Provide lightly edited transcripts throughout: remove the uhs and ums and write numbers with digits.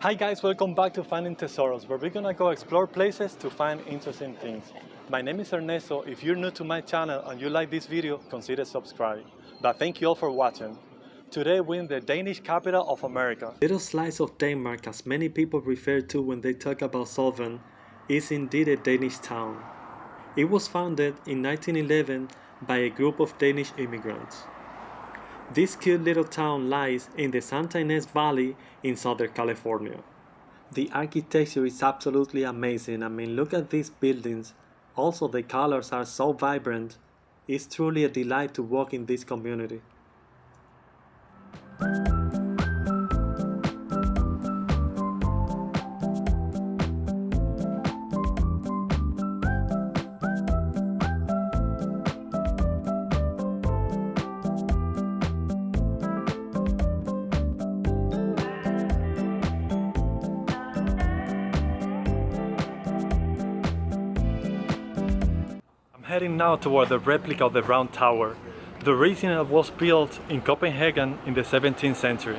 Hi guys, welcome back to Finding Tesoros, where we're gonna go explore places to find interesting things. My name is Ernesto. If you're new to my channel and you like this video, consider subscribing. But thank you all for watching. Today we're in the Danish capital of America. Little slice of Denmark, as many people refer to when they talk about Solvang, is indeed a Danish town. It was founded in 1911 by a group of Danish immigrants. This cute little town lies in the Santa Ynez Valley in Southern California. The architecture is absolutely amazing. I mean, look at these buildings. Also, the colors are so vibrant. It's truly a delight to walk in this community. Heading now toward the replica of the Round Tower. The original was built in Copenhagen in the 17th century.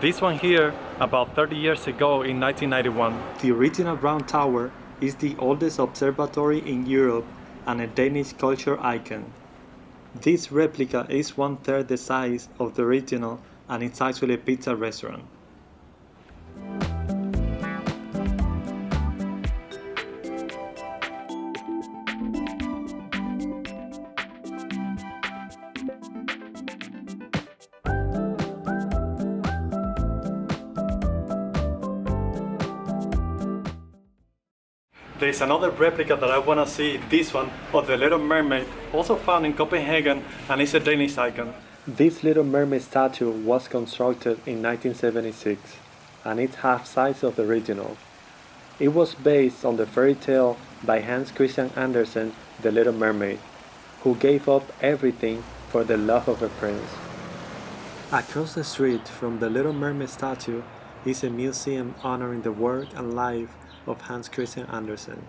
This one here, about 30 years ago in 1991. The original Round Tower is the oldest observatory in Europe and a Danish culture icon. This replica is 1/3 the size of the original, and it's actually a pizza restaurant. There is another replica that I want to see, this one, of the Little Mermaid, also found in Copenhagen, and it's a Danish icon. This Little Mermaid statue was constructed in 1976, and it's half size of the original. It was based on the fairy tale by Hans Christian Andersen, The Little Mermaid, who gave up everything for the love of a prince. Across the street from the Little Mermaid statue is a museum honoring the work and life of Hans Christian Andersen.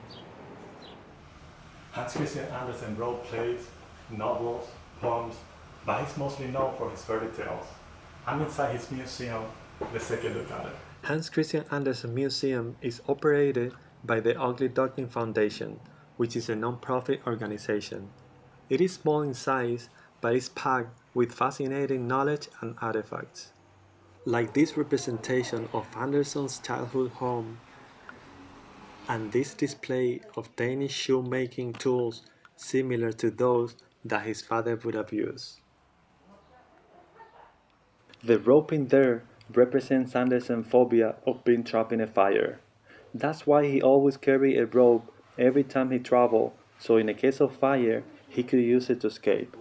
Hans Christian Andersen wrote plays, novels, poems, but he's mostly known for his fairy tales. I'm inside his museum. Let's take a look at it. Hans Christian Andersen Museum is operated by the Ugly Duckling Foundation, which is a non-profit organization. It is small in size, but is packed with fascinating knowledge and artifacts. Like this representation of Andersen's childhood home, and this display of Danish shoemaking tools similar to those that his father would have used. The rope in there represents Andersen's phobia of being trapped in a fire. That's why he always carried a rope every time he traveled, so in a case of fire, he could use it to escape.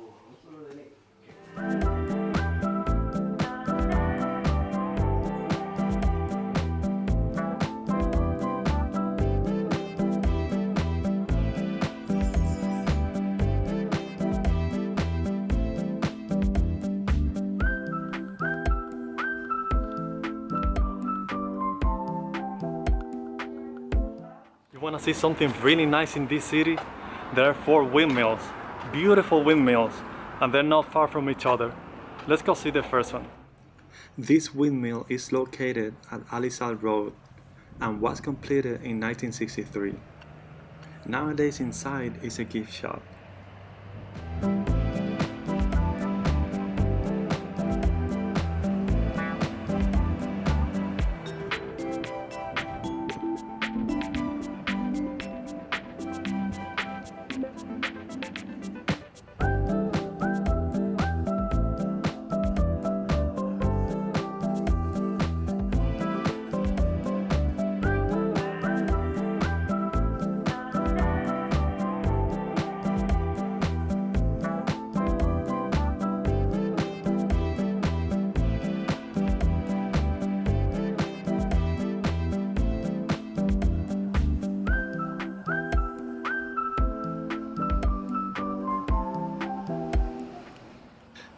You want to see something really nice in this city? There are 4 windmills, beautiful windmills, and they're not far from each other. Let's go see the first one. This windmill is located at Alisal Road and was completed in 1963. Nowadays inside is a gift shop.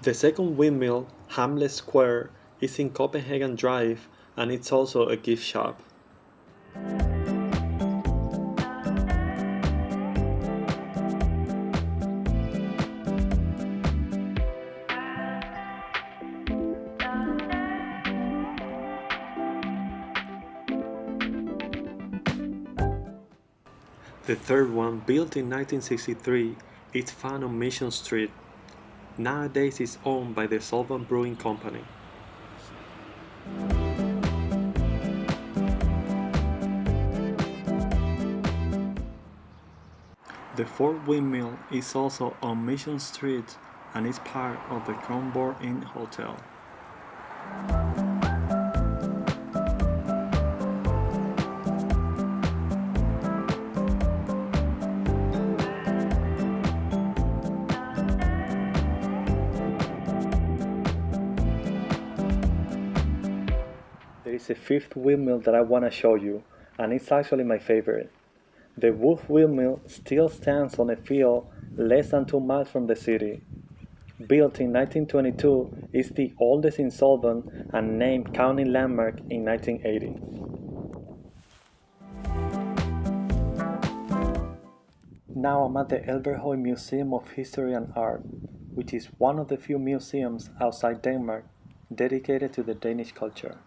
The second windmill, Hamlet Square, is in Copenhagen Drive, and it's also a gift shop. The third one, built in 1963, is found on Mission Street. Nowadays it's owned by the Solvang Brewing Company. The fourth windmill is also on Mission Street and is part of the Kronborg Inn Hotel. There is a fifth windmill that I want to show you, and it's actually my favorite. The Wolf Windmill still stands on a field less than 2 miles from the city. Built in 1922, it's the oldest in Solvang and named County Landmark in 1980. Now I'm at the Elverhøj Museum of History and Art, which is one of the few museums outside Denmark dedicated to the Danish culture.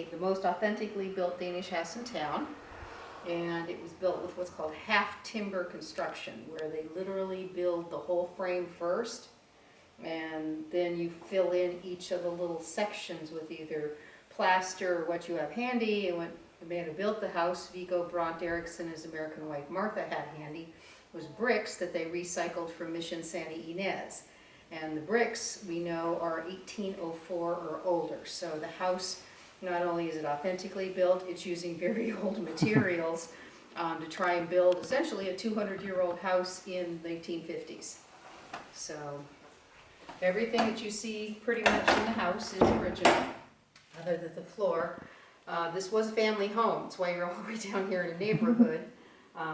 The most authentically built Danish house in town, and it was built with what's called half timber construction, where they literally build the whole frame first, and then you fill in each of the little sections with either plaster or what you have handy. And when the man who built the house, Viggo Brandt Eriksson, his American wife Martha had handy, was bricks that they recycled from Mission Santa Ynez. And the bricks, we know, are 1804 or older. So the house, not only is it authentically built, it's using very old materials to try and build essentially a 200-year-old house in the 1950s. So everything that you see pretty much in the house is original, other than the floor. This was a family home. That's why you're all the way down here in a neighborhood.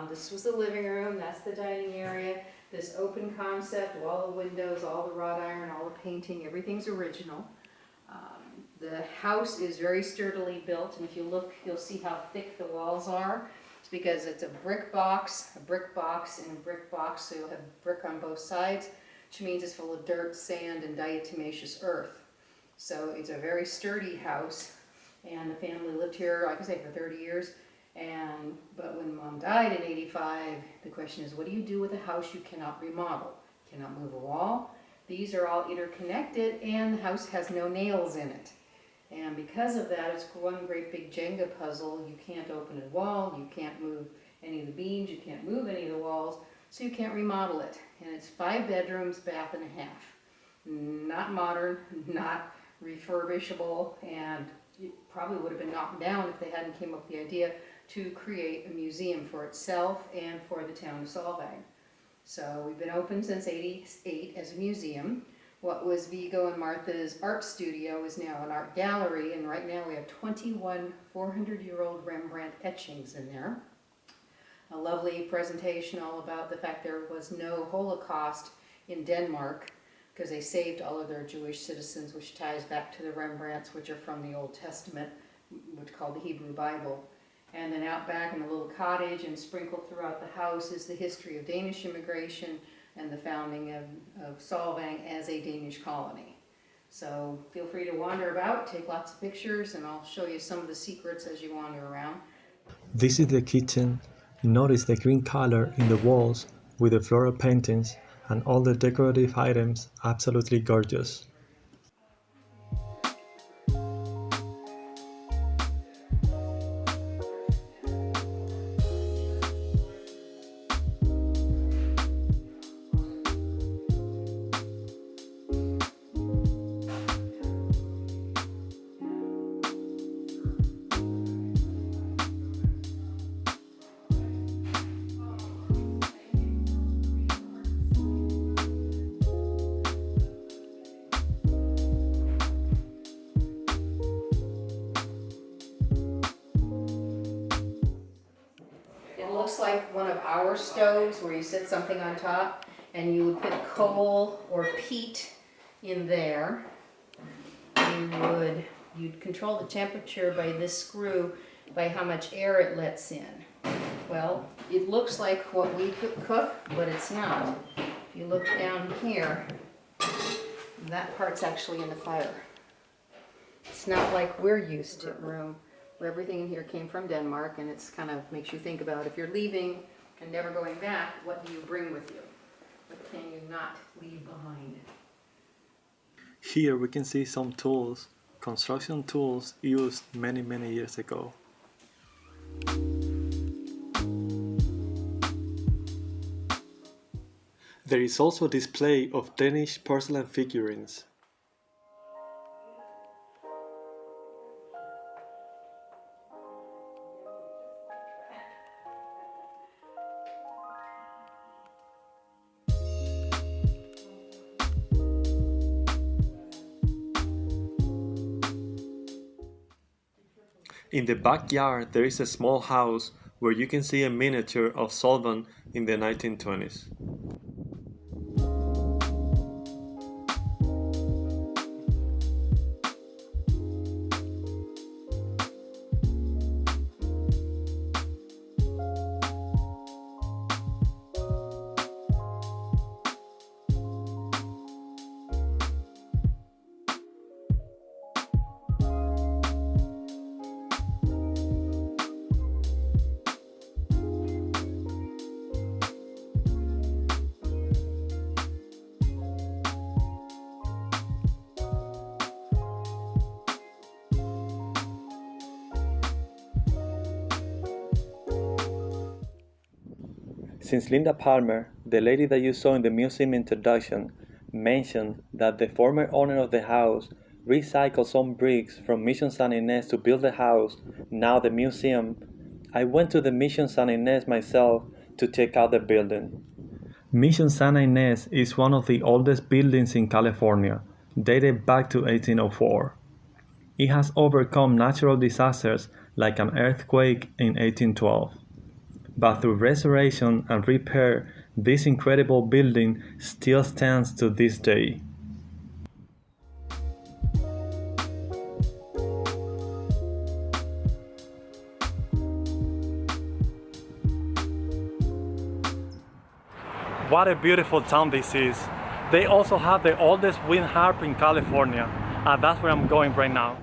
This was the living room. That's the dining area. This open concept, all the windows, all the wrought iron, all the painting, everything's original. The house is very sturdily built, and if you look, you'll see how thick the walls are. It's because it's a brick box, and a brick box, so you'll have brick on both sides, which means it's full of dirt, sand, and diatomaceous earth. So it's a very sturdy house, and the family lived here, like I say, for 30 years. But when Mom died in '85, the question is, what do you do with a house you cannot remodel? You cannot move a wall. These are all interconnected, and the house has no nails in it. And because of that, it's one great big Jenga puzzle. You can't open a wall, you can't move any of the beams, you can't move any of the walls, so you can't remodel it. And it's 5 bedrooms, bath and a half. Not modern, not refurbishable, and it probably would have been knocked down if they hadn't came up with the idea to create a museum for itself and for the town of Solvang. So we've been open since '88 as a museum. What was Viggo and Martha's art studio is now an art gallery, and right now we have 21 400-year-old Rembrandt etchings in there. A lovely presentation all about the fact there was no Holocaust in Denmark because they saved all of their Jewish citizens, which ties back to the Rembrandts, which are from the Old Testament, which is called the Hebrew Bible. And then out back in a little cottage and sprinkled throughout the house is the history of Danish immigration and the founding of Solvang as a Danish colony. So feel free to wander about, take lots of pictures, and I'll show you some of the secrets as you wander around. This is the kitchen. Notice the green color in the walls with the floral paintings and all the decorative items, absolutely gorgeous. Looks like one of our stoves where you set something on top, and you would put coal or peat in there. You'd control the temperature by this screw by how much air it lets in. Well, it looks like what we cook, but it's not. If you look down here, And that part's actually in the fire. It's not like we're used to room where everything in here came from Denmark, and it's kind of makes you think about if you're leaving and never going back, what do you bring with you? What can you not leave behind? Here we can see some tools, construction tools used many years ago. There is also a display of Danish porcelain figurines. In the backyard there is a small house where you can see a miniature of Solvang in the 1920s. Since Linda Palmer, the lady that you saw in the museum introduction, mentioned that the former owner of the house recycled some bricks from Mission San Ynez to build the house, now the museum, I went to the Mission San Ynez myself to check out the building. Mission San Ynez is one of the oldest buildings in California, dated back to 1804. It has overcome natural disasters like an earthquake in 1812. But through restoration and repair, this incredible building still stands to this day. What a beautiful town this is. They also have the oldest wind harp in California, and that's where I'm going right now.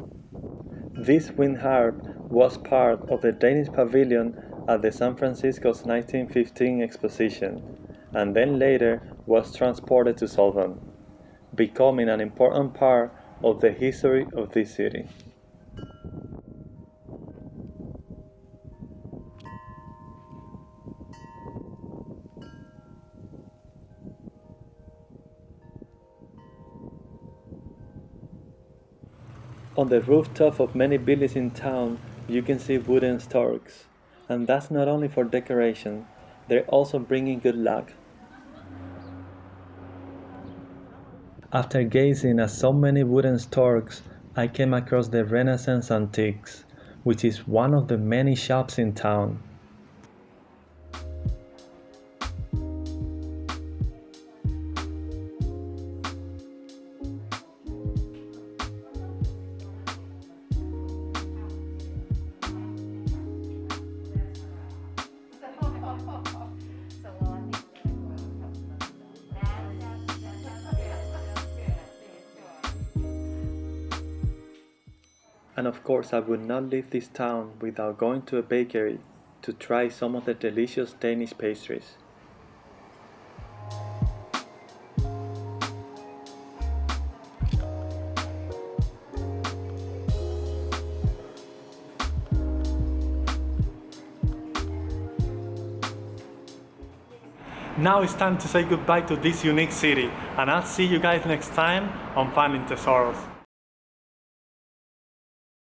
This wind harp was part of the Danish pavilion at the San Francisco's 1915 exposition, and then later was transported to Solvang, becoming an important part of the history of this city. On the rooftop of many buildings in town, you can see wooden storks. And that's not only for decoration, they're also bringing good luck. After gazing at so many wooden storks, I came across the Renaissance Antiques, which is one of the many shops in town. And of course, I would not leave this town without going to a bakery to try some of the delicious Danish pastries. Now it's time to say goodbye to this unique city, and I'll see you guys next time on Finding Tesoros.